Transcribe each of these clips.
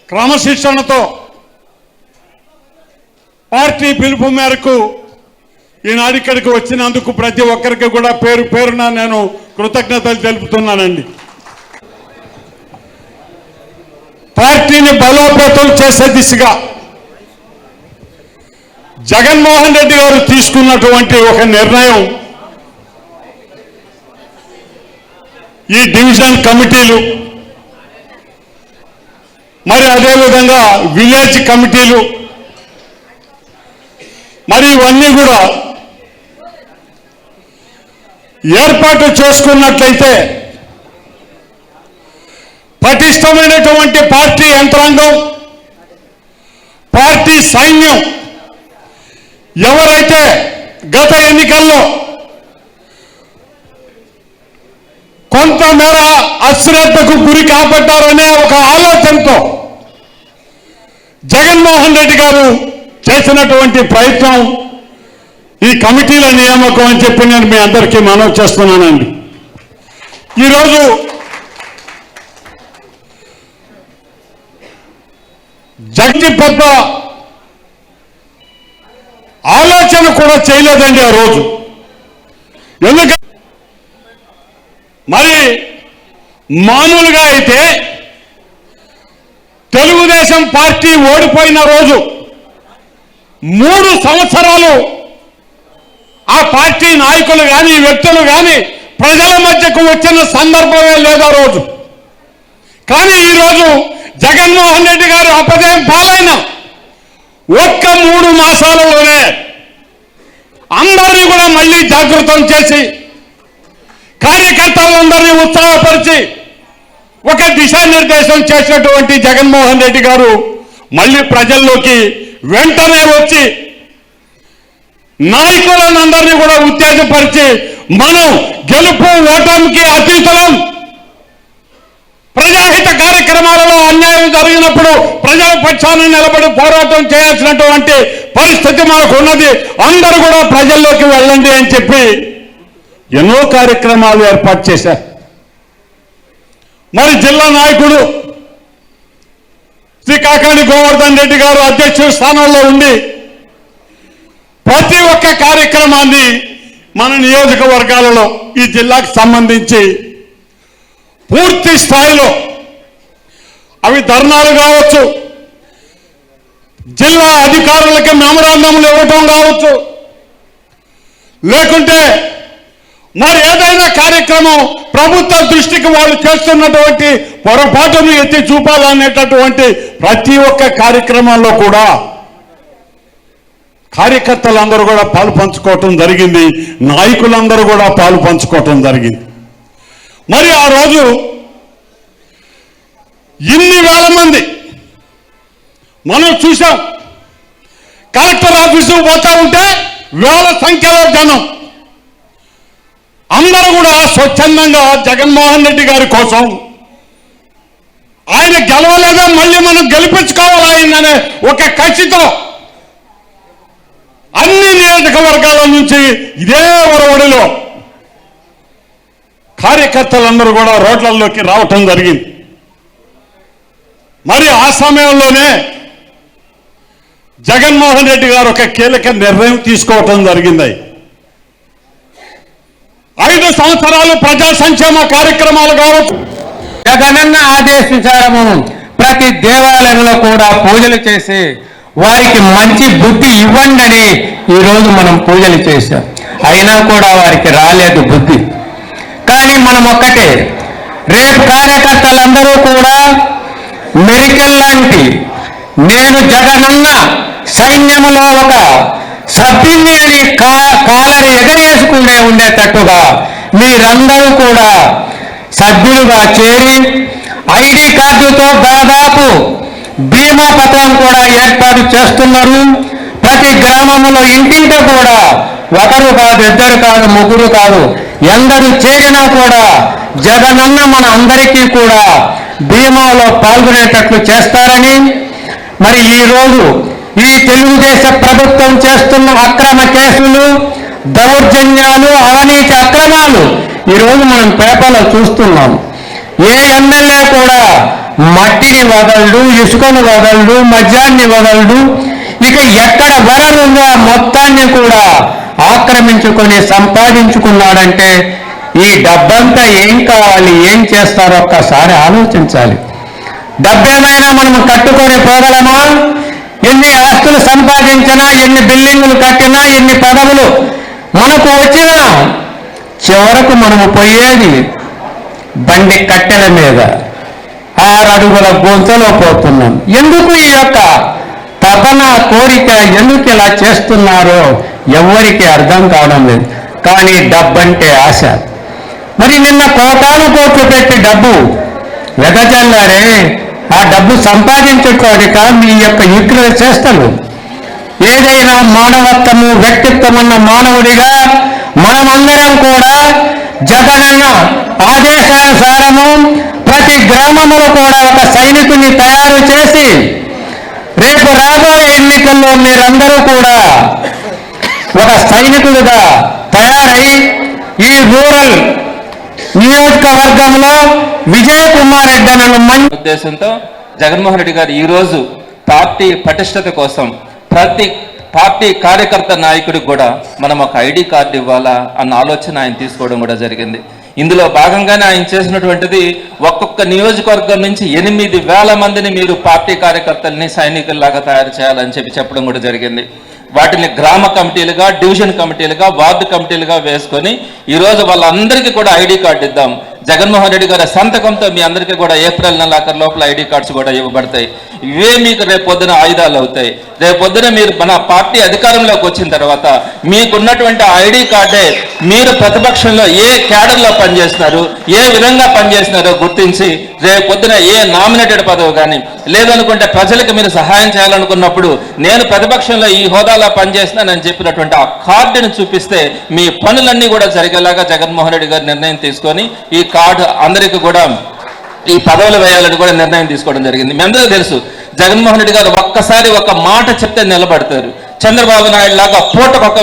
క్రమశిక్షణతో పార్టీ పిలుపు మేరకు ఈనాడు ఇక్కడికి వచ్చినందుకు ప్రతి ఒక్కరికి కూడా పేరు పేరున నేను కృతజ్ఞతలు తెలుపుతున్నానండి. పార్టీని బలోపేతం చేసే దిశగా జగన్మోహన్ రెడ్డి గారు తీసుకున్నటువంటి ఒక నిర్ణయం ఈ డివిజన్ కమిటీలు, మరి అదేవిధంగా విలేజ్ కమిటీలు, మరి ఇవన్నీ కూడా ఏర్పాటు చేసుకున్నట్లయితే పటిష్టమైనటువంటి పార్టీ యంత్రాంగం, పార్టీ సైన్యం ఎవరైతే గత ఎన్నికల్లో కొంతమేర అశ్రద్ధకు గురి కాబట్టారనే ఒక ఆలోచనతో జగన్మోహన్ రెడ్డి గారు చేసినటువంటి ప్రయత్నం ఈ కమిటీల నియామకం అని చెప్పి నేను మీ అందరికీ మనవి చేస్తున్నానండి. ఈరోజు జగ్గి పెద్ద ఆలోచన కూడా చేయలేదండి ఆ రోజు. ఎందుకంటే మరి మామూలుగా అయితే తెలుగుదేశం పార్టీ ఓడిపోయిన రోజు 3 సంవత్సరాలు ఆ పార్టీ నాయకులు కానీ వ్యక్తులు కానీ ప్రజల మధ్యకు వచ్చిన సందర్భమే లేదా రోజు. కానీ ఈరోజు జగన్మోహన్ రెడ్డి గారు అపజయం పాలైన ఒక్క 3 మాసాలలోనే అందరినీ కూడా మళ్ళీ జాగృతం చేసి కార్యకర్తలందరినీ ఉత్సాహపరిచి ఒక దిశానిర్దేశం చేసినటువంటి జగన్మోహన్ రెడ్డి గారు మళ్ళీ ప్రజల్లోకి వెంటనే వచ్చి నాయకులందరినీ కూడా ఉత్తేజపరిచి మనం గెలుపు ఓటమికి అతీతులం, ప్రజాహిత కార్యక్రమాలలో అన్యాయం జరిగినప్పుడు ప్రజల పక్షాన నిలబడి పోరాటం చేయాల్సినటువంటి పరిస్థితి మనకు ఉన్నది, అందరూ కూడా ప్రజల్లోకి వెళ్ళండి అని చెప్పి ఎన్నో కార్యక్రమాలు ఏర్పాటు చేశారు. మరి జిల్లా నాయకుడు శ్రీ కాకాని గోవర్ధన్ రెడ్డి గారు అధ్యక్షుడి స్థానంలో ఉండి ప్రతి ఒక్క కార్యక్రమాన్ని మన నియోజకవర్గాలలో ఈ జిల్లాకు సంబంధించి పూర్తి స్థాయిలో అవి ధర్నాలు కావచ్చు, జిల్లా అధికారులకి మెమరాండంలు ఇవ్వటం కావచ్చు, లేకుంటే మరి ఏదైనా కార్యక్రమం ప్రభుత్వ దృష్టికి వాళ్ళు చేస్తున్నటువంటి పొరపాటును ఎత్తి చూపాలనేటటువంటి ప్రతి ఒక్క కార్యక్రమంలో కూడా కార్యకర్తలందరూ కూడా పాలు పంచుకోవటం జరిగింది, నాయకులందరూ కూడా పాలు పంచుకోవటం జరిగింది. మరి ఆ రోజు ఇన్ని వేల మంది మనం చూసాం. కలెక్టర్ ఆఫీసు పోతా ఉంటే వేల సంఖ్యలో జనం అందరూ కూడా స్వచ్ఛందంగా జగన్మోహన్ రెడ్డి గారి కోసం, ఆయన గెలవలేదా మళ్ళీ మనం గెలిపించుకోవాలి ఆయననే ఒక కసితో అన్ని నియోజకవర్గాల నుంచి ఇదే ఒరవడిలో కార్యకర్తలందరూ కూడా రోడ్లలోకి రావటం జరిగింది. మరి ఆ సమయంలోనే జగన్మోహన్ రెడ్డి గారు ఒక కీలక నిర్ణయం తీసుకోవటం జరిగింది. 5 సంవత్సరాలు ప్రజా సంక్షేమ కార్యక్రమాలు కావచ్చు, జగనన్న ఆదేశించారము ప్రతి దేవాలయంలో కూడా పూజలు చేసి వారికి మంచి బుద్ధి ఇవ్వండి అని ఈరోజు మనం పూజలు చేశాం. అయినా కూడా వారికి రాలేదు బుద్ధి. కానీ మనం ఒక్కటే, రేపు కార్యకర్తలందరూ కూడా మెరికల్ లాంటి నేను జగనన్న సైన్యంలో ఒక సభ్యుని అని కాలరి ఎగరేసుకునే ఉండేటట్టుగా మీరందరూ కూడా సభ్యులుగా చేరి ఐడి కార్డుతో దాదాపు బీమా పథకం కూడా ఏర్పాటు చేస్తున్నారు. ప్రతి గ్రామంలో ఇంటింట కూడా ఒకరు కాదు, 2 కాదు, 3 కాదు, ఎందరు చేరినా కూడా జగనన్న మన అందరికీ కూడా బీమాలో పాల్గొనేటట్లు చేస్తారని, మరి ఈరోజు ఈ తెలుగుదేశ ప్రభుత్వం చేస్తున్న అక్రమ కేసులు, దౌర్జన్యాలు, అవినీతి అక్రమాలు ఈరోజు మనం పేపర్లో చూస్తున్నాం. ఏ ఎమ్మెల్యే కూడా మట్టిని వదలడు, ఇసుకను వదలడు, మద్యాన్ని వదలడు. ఇక ఎక్కడ వరం ఉందో మొత్తాన్ని కూడా ఆక్రమించుకొని సంపాదించుకున్నాడంటే ఈ డబ్బంతా ఏం కావాలి, ఏం చేస్తారో ఒక్కసారి ఆలోచించాలి. డబ్బేమైనా మనం కట్టుకొని పోగలమా? ఎన్ని ఆస్తులు సంపాదించినా, ఎన్ని బిల్డింగులు కట్టినా, ఎన్ని పదవులు మనకు వచ్చినా చివరకు మనము పోయేది బండి కట్టెల మీద 6 అడుగుల గొంతులో పోతున్నాం. ఎందుకు ఈ యొక్క తపన, కోరిక ఎందుకు ఇలా చేస్తున్నారో ఎవరికి అర్థం కావడం లేదు. కానీ డబ్బంటే ఆశ. మరి నిన్న కోటాను కోట్లు పెట్టి డబ్బు వెదజల్లారే, ఆ డబ్బు సంపాదించుకోనిక మీ యొక్క యుక్తుల చేష్టలు. ఏదైనా మానవత్వము, వ్యక్తిత్వం ఉన్న మానవుడిగా మనమందరం కూడా జగనన్న ఆదేశానుసారము ప్రతి గ్రామంలో కూడా ఒక సైనికుని తయారు చేసి రేపు రాబోయే ఎన్నికల్లో మీరందరూ కూడా ఒక సైనికులుగా తయారై ఈ రూరల్ నియోజకవర్గంలో విజయ్ కుమార్ రెడ్డి అనే మంచి ఉద్దేశంతో జగన్మోహన్ రెడ్డి గారు ఈరోజు పార్టీ పటిష్టత కోసం ప్రతి పార్టీ కార్యకర్త నాయకుడికి కూడా మనం ఒక ఐడి కార్డు ఇవ్వాలా అన్న ఆలోచన ఆయన తీసుకోవడం కూడా జరిగింది. ఇందులో భాగంగానే ఆయన చేసినటువంటిది ఒక్కొక్క నియోజకవర్గం నుంచి 8,000 మందిని మీరు పార్టీ కార్యకర్తల్ని సైనికుల్లాగా తయారు చేయాలని చెప్పడం కూడా జరిగింది. వాటిని గ్రామ కమిటీలుగా, డివిజన్ కమిటీలుగా, వార్డు కమిటీలుగా వేసుకొని ఈరోజు వాళ్ళందరికీ కూడా ఐడి కార్డు ఇద్దాం. జగన్మోహన్ రెడ్డి గారి సంతకంతో మీ అందరికీ కూడా ఏప్రిల్ నెలాఖరు లోపల ఐడి కార్డ్స్ కూడా ఇవ్వబడతాయి. ఇవే మీకు రేపొద్దున ఆయుధాలు అవుతాయి. రేపొద్దున మీరు మన పార్టీ అధికారంలోకి వచ్చిన తర్వాత మీకున్నటువంటి ఐడి కార్డే మీరు ప్రతిపక్షంలో ఏ క్యాడర్లో పనిచేస్తున్నారు, ఏ విధంగా పనిచేస్తున్నారో గుర్తించి రేపొద్దున ఏ నామినేటెడ్ పదవి కానీ లేదనుకుంటే ప్రజలకు మీరు సహాయం చేయాలనుకున్నప్పుడు నేను ప్రతిపక్షంలో ఈ హోదాలో పనిచేస్తున్నానని చెప్పినటువంటి ఆ కార్డును చూపిస్తే మీ పనులన్నీ కూడా జరిగేలాగా జగన్మోహన్ రెడ్డి గారు నిర్ణయం తీసుకొని ఈ కార్డు అందరికీ కూడా ఈ పదవులు వేయాలని కూడా నిర్ణయం తీసుకోవడం జరిగింది. మీ అందరికీ తెలుసు జగన్మోహన్ రెడ్డి గారు ఒక్కసారి ఒక మాట చెప్తే నిలబడతారు. చంద్రబాబు నాయుడు లాగా పూటకొక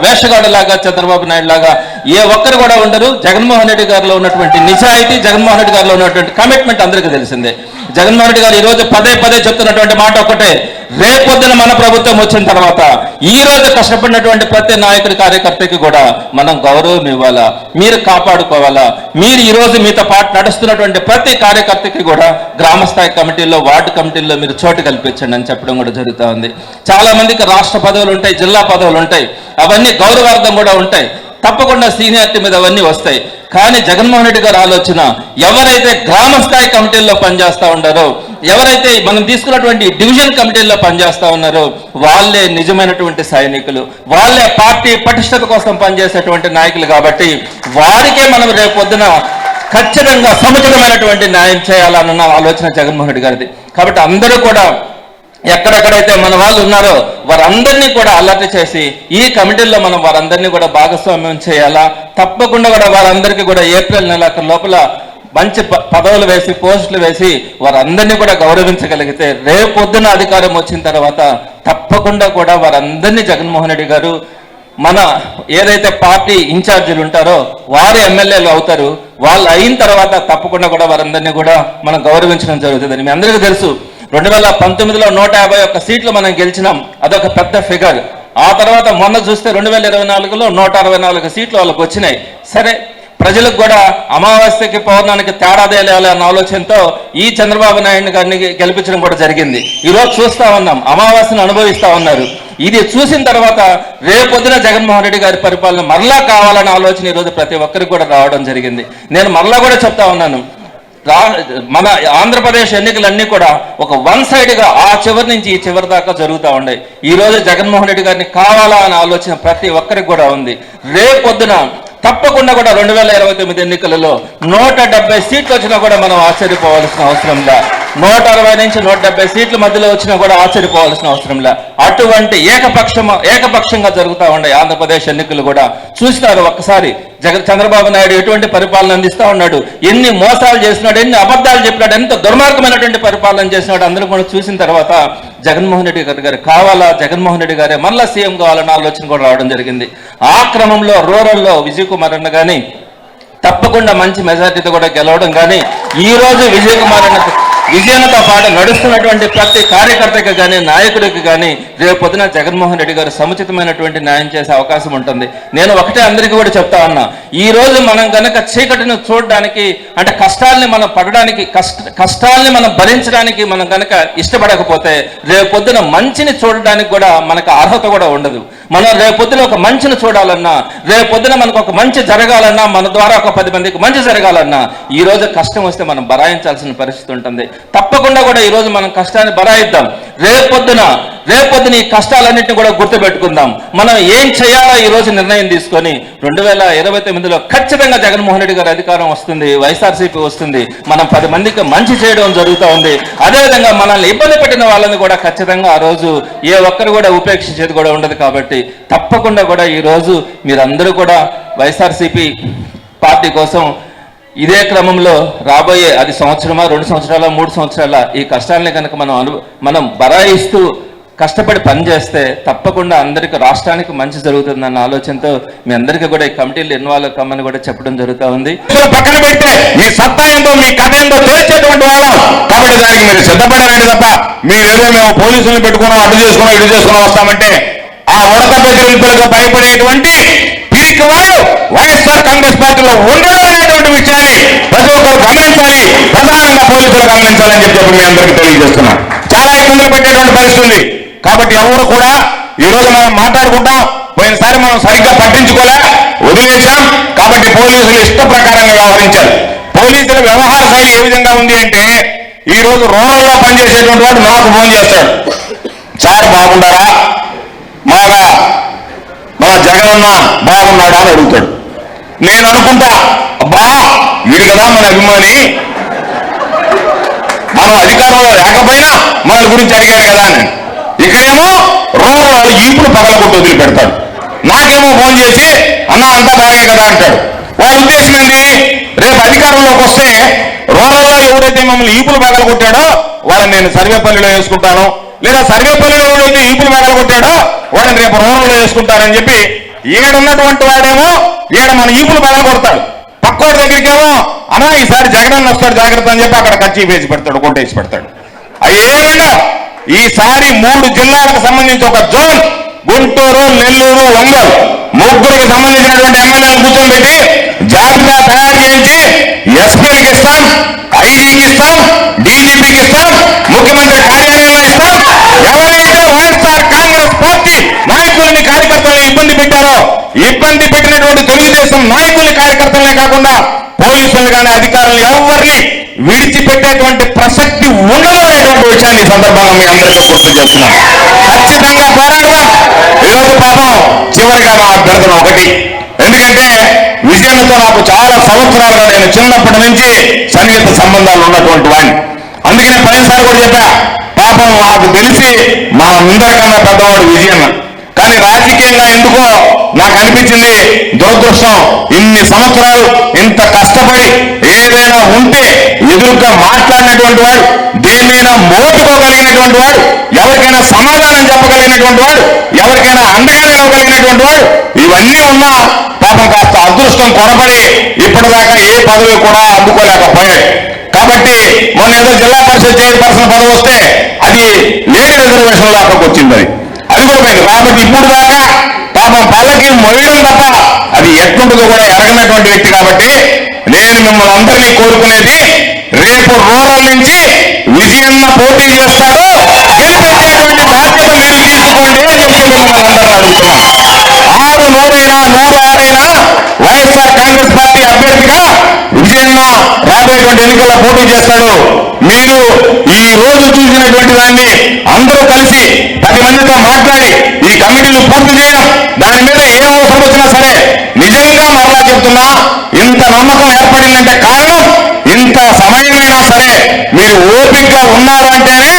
వేషగాడు లాగా చంద్రబాబు నాయుడు లాగా ఏ ఒక్కరు కూడా ఉండరు. జగన్మోహన్ రెడ్డి గారిలో ఉన్నటువంటి నిజాయితీ, జగన్మోహన్ రెడ్డి గారిలో ఉన్నటువంటి కమిట్మెంట్ అందరికీ తెలిసిందే. జగన్మోహన్ రెడ్డి గారు ఈరోజు పదే చెప్తున్నటువంటి మాట ఒకటే, రేపొద్దున మన ప్రభుత్వం వచ్చిన తర్వాత ఈ రోజు కష్టపడినటువంటి ప్రతి నాయకుడి కార్యకర్తకి కూడా మనం గౌరవం ఇవ్వాలా, మీరు కాపాడుకోవాలా. మీరు ఈ రోజు మీతో పాటు నడుస్తున్నటువంటి ప్రతి కార్యకర్తకి కూడా గ్రామ స్థాయి కమిటీల్లో, వార్డు కమిటీల్లో మీరు చోటు కల్పించండి అని చెప్పడం కూడా జరుగుతూ ఉంది. చాలా మందికి రాష్ట్ర పదవులు ఉంటాయి, జిల్లా పదవులు ఉంటాయి, అవన్నీ గౌరవార్థం కూడా ఉంటాయి. తప్పకుండా సీనియారిటీ మీద అవన్నీ వస్తాయి. కానీ జగన్మోహన్ రెడ్డి గారు ఆలోచన, ఎవరైతే గ్రామ స్థాయి కమిటీల్లో పనిచేస్తూ ఉన్నారో, ఎవరైతే మనం తీసుకున్నటువంటి డివిజన్ కమిటీల్లో పనిచేస్తూ ఉన్నారో వాళ్ళే నిజమైనటువంటి సైనికులు, వాళ్ళే పార్టీ పటిష్టత కోసం పనిచేసేటువంటి నాయకులు. కాబట్టి వారికే మనం రేపొద్దున ఖచ్చితంగా సముచితమైనటువంటి న్యాయం చేయాలన్న ఆలోచన జగన్మోహన్ రెడ్డి గారిది. కాబట్టి అందరూ కూడా ఎక్కడెక్కడైతే మన వాళ్ళు ఉన్నారో వారందరినీ కూడా అలర్ట్ చేసి ఈ కమిటీల్లో మనం వారందరినీ కూడా భాగస్వామ్యం చేయాలా. తప్పకుండా కూడా వారందరికీ కూడా ఏప్రిల్ నెలాఖరు లోపల మంచి పదవులు వేసి, పోస్టులు వేసి వారందరినీ కూడా గౌరవించగలిగితే రేపొద్దున అధికారం వచ్చిన తర్వాత తప్పకుండా కూడా వారందరినీ జగన్మోహన్ రెడ్డి గారు మన ఏదైతే పార్టీ ఇన్ఛార్జీలు ఉంటారో వారు ఎమ్మెల్యేలు అవుతారు. వాళ్ళు అయిన తర్వాత తప్పకుండా కూడా వారందరినీ కూడా మనం గౌరవించడం జరుగుతుందని మీ అందరికీ తెలుసు. 2019లో 151 సీట్లు మనం గెలిచినాం, అదొక పెద్ద ఫిగర్. ఆ తర్వాత మొన్న చూస్తే 2024లో 164 సీట్లు వాళ్ళకి వచ్చినాయి. సరే, ప్రజలకు కూడా అమావాస్యకి పౌర్ణానికి తేడా తేలాలి అన్న ఆలోచనతో ఈ చంద్రబాబు నాయుడు గారిని గెలిపించడం కూడా జరిగింది. ఈరోజు చూస్తా ఉన్నాం, అమావాస్యను అనుభవిస్తా ఉన్నారు. ఇది చూసిన తర్వాత రేపొద్దున జగన్మోహన్ రెడ్డి గారి పరిపాలన మరలా కావాలన్న ఆలోచన ఈరోజు ప్రతి ఒక్కరికి కూడా రావడం జరిగింది. నేను మరలా కూడా చెప్తా ఉన్నాను, మన ఆంధ్రప్రదేశ్ ఎన్నికలన్నీ కూడా ఒక వన్ సైడ్గా ఆ చివరి నుంచి ఈ చివరి దాకా జరుగుతూ ఉన్నాయి. ఈ రోజు జగన్మోహన్ రెడ్డి గారిని కావాలా అనే ఆలోచన ప్రతి ఒక్కరికి కూడా ఉంది. రేపొద్దున తప్పకుండా కూడా 2029 ఎన్నికలలో 170 సీట్లు వచ్చినా కూడా మనం ఆశ్చర్యపోవాల్సిన అవసరం లే. 160 నుంచి 170 సీట్ల మధ్యలో వచ్చినా కూడా ఆశ్చర్యపోవాల్సిన అవసరం లే. అటువంటి ఏకపక్షంగా జరుగుతూ ఉన్నాయి ఆంధ్రప్రదేశ్ ఎన్నికలు కూడా. చూస్తారు ఒక్కసారి చంద్రబాబు నాయుడు ఎటువంటి పరిపాలన అందిస్తూ ఉన్నాడు, ఎన్ని మోసాలు చేసినాడు, ఎన్ని అబద్ధాలు చెప్పినాడు, ఎంత దుర్మార్గమైనటువంటి పరిపాలన చేసినాడు అందరూ కూడా చూసిన తర్వాత జగన్మోహన్ రెడ్డి గారు కావాలా, జగన్మోహన్ రెడ్డి గారే మళ్ళా సీఎం కావాలన్న ఆలోచన కూడా రావడం జరిగింది. ఆ క్రమంలో రూరల్లో విజయ్ కుమార్ అన్న కానీ తప్పకుండా మంచి మెజార్టీతో కూడా గెలవడం కానీ ఈ రోజు విజయన్నతో పాటు నడుస్తున్నటువంటి ప్రతి కార్యకర్తకి కానీ నాయకుడికి కానీ రేపు పొద్దున జగన్మోహన్ రెడ్డి గారు సముచితమైనటువంటి న్యాయం చేసే అవకాశం ఉంటుంది. నేను ఒకటే అందరికీ కూడా చెప్తా ఉన్నా, ఈ రోజు మనం కనుక చీకటిని చూడడానికి అంటే కష్టాలని మనం పడడానికి కష్టాలని మనం భరించడానికి మనం కనుక ఇష్టపడకపోతే రేపు పొద్దున మంచిని చూడడానికి కూడా మనకు అర్హత కూడా ఉండదు. మనం రేపొద్దున ఒక మంచిని చూడాలన్నా, రేపొద్దున మనకు ఒక మంచి జరగాలన్నా, మన ద్వారా ఒక 10 మందికి మంచి జరగాలన్నా ఈ రోజు కష్టం వస్తే మనం బరాయించాల్సిన పరిస్థితి ఉంటుంది. తప్పకుండా కూడా ఈ రోజు మనం కష్టాన్ని బరాయిద్దాం. రేపొద్దున ఈ కష్టాలన్నింటినీ కూడా గుర్తుపెట్టుకుందాం. మనం ఏం చేయాలో ఈ రోజు నిర్ణయం తీసుకొని 2029లో ఖచ్చితంగా జగన్మోహన్ రెడ్డి గారి అధికారం వస్తుంది, వైఎస్ఆర్సీపీ వస్తుంది. మనం 10 మందికి మంచి చేయడం జరుగుతూ ఉంది. అదేవిధంగా మనల్ని ఇబ్బంది పెట్టిన వాళ్ళని కూడా ఖచ్చితంగా ఆ రోజు ఏ ఒక్కరు కూడా ఉపేక్షించేది కూడా ఉండదు. కాబట్టి తప్పకుండా కూడా ఈ రోజు మీరందరూ కూడా వైఎస్ఆర్సీపీ పార్టీ కోసం ఇదే క్రమంలో రాబోయే అది సంవత్సరమా 2 సంవత్సరాల 3 సంవత్సరాల ఈ కష్టాలని కనుక మనం బరాయిస్తూ కష్టపడి పనిచేస్తే తప్పకుండా అందరికీ రాష్ట్రానికి మంచి జరుగుతుందన్న ఆలోచనతో మీ అందరికీ కూడా ఈ కమిటీలు ఇన్వాల్వ్ కమ్మని కూడా చెప్పడం జరుగుతూ ఉంది. పక్కన పెడితే మీ సత్తా ఏంటో మీ కథ ఏంటో తెలిసేటువంటి వాళ్ళం కాబట్టి దానికి మీరు సిద్ధపడాలంటే తప్ప మీరేదో మేము పోలీసులను పెట్టుకున్నాం అడ్డు చేసుకున్నాం ఇటు చేసుకున్నాం వస్తామంటే ఆ ఉడత బెదిరింపులకు భయపడేటువంటి పిరికి వాళ్ళు వైఎస్ఆర్ కాంగ్రెస్ పార్టీలో ఉండడం అనేటువంటి విషయాన్ని ప్రతి ఒక్కరు గమనించాలి, ప్రధానంగా పోలీసులు గమనించాలని చెప్పి మీ అందరికీ తెలియజేస్తున్నాం. చాలా ఇబ్బందులు పెట్టేటువంటి పరిస్థితి ఉంది. కాబట్టి ఎవరు కూడా ఈ రోజు మనం మాట్లాడుకుంటాం, పోయినసారి మనం సరిగ్గా పట్టించుకోలే వదిలేశాం. కాబట్టి పోలీసులు ఇష్ట ప్రకారంగా వ్యవహరించారు. పోలీసుల వ్యవహార శైలి ఏ విధంగా ఉంది అంటే ఈ రోజు రూరల్లో పనిచేసేటువంటి వాడు నాకు ఫోన్ చేస్తాడు, సార్ బాగుండారా, మన జగనన్న బాగున్నాడా అని అడుగుతాడు. నేను అనుకుంటా అబ్బా వీడు కదా మన అభిమాని, మనం అధికారంలో లేకపోయినా మన గురించి అడిగాడు కదా అని. ఇక్కడేమో రూరల్ వాళ్ళు ఈపులు పగలగొట్టు వదిలిపెడతాడు. నాకేమో ఫోన్ చేసి అన్న అంతా బాగే కదా అంటాడు. వాళ్ళ ఉద్దేశం ఏంటి, రేపు అధికారంలోకి వస్తే రూరల్లో ఎవరైతే మమ్మల్ని ఈపులు పగలగొట్టాడో వాళ్ళని నేను సర్వేపల్లిలో వేసుకుంటాను, లేదా సర్వేపల్లిలో ఎవరైతే ఈపులు పగలగొట్టాడో వాళ్ళని రేపు రూరల్లో వేసుకుంటారని చెప్పి ఈడున్నటువంటి వాడేమో ఈడ మన ఈపులు పగలగొడతాడు. పక్కోడి దగ్గరికేమో అన్నా ఈసారి జగనన్న వస్తాడు జాగ్రత్త అని చెప్పి అక్కడ కచ్చి వేసి పెడతాడు, కొట్టేసి పెడతాడు. అయ్యేమంటే ఈసారి 3 జిల్లాలకు సంబంధించి ఒక జోన్ గుంటూరు, నెల్లూరు, ఒంగోలు ముగ్గురికి సంబంధించినటువంటి ఎమ్మెల్యేలు కూర్చోబెట్టి జాబితా తయారు చేయించి ఎస్పీకి ఇస్తాం, ఐజీకి ఇస్తాం, డీజీపీకి ఇస్తాం, ముఖ్యమంత్రి కార్యాలయంలో ఇస్తాం. ఎవరైతే వైఎస్ఆర్ కాంగ్రెస్ పార్టీ నాయకుల్ని కార్యకర్తలను ఇబ్బంది పెట్టారో ఇబ్బంది పెట్టినటువంటి తెలుగుదేశం నాయకుల్ని కార్యకర్తలనే కాకుండా పోలీసులు కానీ అధికారులు ఎవరిని విడిచిపెట్టేటువంటి ప్రసక్తి ఉండదు అనేటువంటి విషయాన్ని సందర్భంగా మీ అందరికీ గుర్తు చేస్తున్నాం. ఖచ్చితంగా పోరాడదాం. ఈరోజు పాపం చివరిగా మా అభ్యర్థన ఒకటి, ఎందుకంటే విజయన్నతో నాకు చాలా సంవత్సరాలుగా నేను చిన్నప్పటి నుంచి సన్నిహిత సంబంధాలు ఉన్నటువంటి వాడిని. అందుకనే పదిసార్లు కూడా చెప్పా, పాపం నాకు తెలిసి మా అందరికన్నా పెద్దవాడు విజయన్న. కానీ రాజకీయంగా ఎందుకో నాకు అనిపించింది దురదృష్టం, ఇన్ని సంవత్సరాలు ఇంత కష్టపడి ఏదైనా ఉంటే ఎదురుగా మాట్లాడినటువంటి వాడు, దేన్నైనా మోపుకోగలిగినటువంటి వాడు, ఎవరికైనా సమాధానం చెప్పగలిగినటువంటి వాడు, ఎవరికైనా అండగా నిలవగలిగినటువంటి వాడు, ఇవన్నీ ఉన్నా పాపం కాస్త అదృష్టం కొరబడి ఇప్పటిదాకా ఏ పదవి కూడా అందుకోలేకపోయాడు. కాబట్టి మొన్న ఏదో జిల్లా పరిషత్ చైర్పర్సన్ పదవి వస్తే అది లేని రిజర్వేషన్ దాకాకు వచ్చింది, అది కూడా పోయింది. కాబట్టి ఇప్పుడు దాకా పాపం పల్లకి మొయ్యడం తప్ప అది ఎట్లుంటుందో కూడా ఎరగనటువంటి వ్యక్తి. కాబట్టి నేను మిమ్మల్ని అందరినీ కోరుకునేది, రేపు రూరల్ నుంచి విజయన్న పోటీ చేస్తాడు, గెలిపించేటువంటి బాధ్యత మీరు తీసుకోండి అని చెప్పి మిమ్మల్ని అందరినీ అడుగుతున్నాం. 6, 100 వైఎస్ఆర్ కాంగ్రెస్ పార్టీ అభ్యర్థిగా విజయన్న రాబోయేటువంటి ఎన్నికల్లో పోటీ చేస్తాడు. మీరు ఈ రోజు చూసినటువంటి దాన్ని అందరూ కలిసి 10 మందితో మాట్లాడి ఈ కమిటీలు పూర్తి చేయడం, దాని మీద ఏ అవసరం వచ్చినా సరే నిజంగా మరలా చెప్తున్నా, ఇంత నమ్మకం ఏర్పడిందంటే కారణం ఇంత సమయమైనా సరే మీరు ఓపికగా ఉన్నారు అంటేనే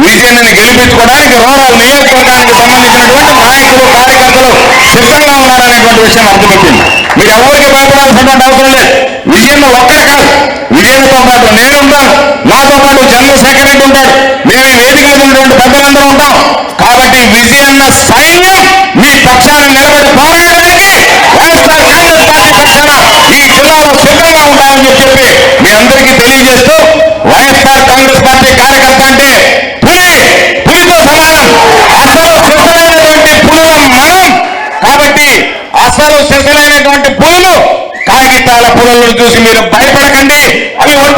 విజయన్నని గెలిపించుకోవడానికి రూరల్ నియోజకవర్గానికి సంబంధించినటువంటి నాయకులు కార్యకర్తలు సిద్ధంగా ఉన్నారనేటువంటి విషయం అర్థమవుతుంది. మీరు ఎవరికి భయపడాల్సినటువంటి అవసరం లేదు. విజయన్న ఒక్కడే కాదు, విజయన్నతో పాటు నేనుంటాను, నాతో పాటు చంద్రశేఖర్ రెడ్డి ఉంటాడు, మేమే వేదిక మీద ఉన్నటువంటి పెద్దలందరూ ఉంటాం. కాబట్టి విజయన్న సైన్యం మీ పక్షాన్ని నిలబడి పోరాడడానికి వైఎస్ఆర్ కాంగ్రెస్ పార్టీ పక్షాన ఈ జిల్లాలో పుల్లలు సిసలైనటువంటి పుల్లలు కాగితాల పుల్లలను చూసి మీరు భయపడకండి. అవి ఒంటి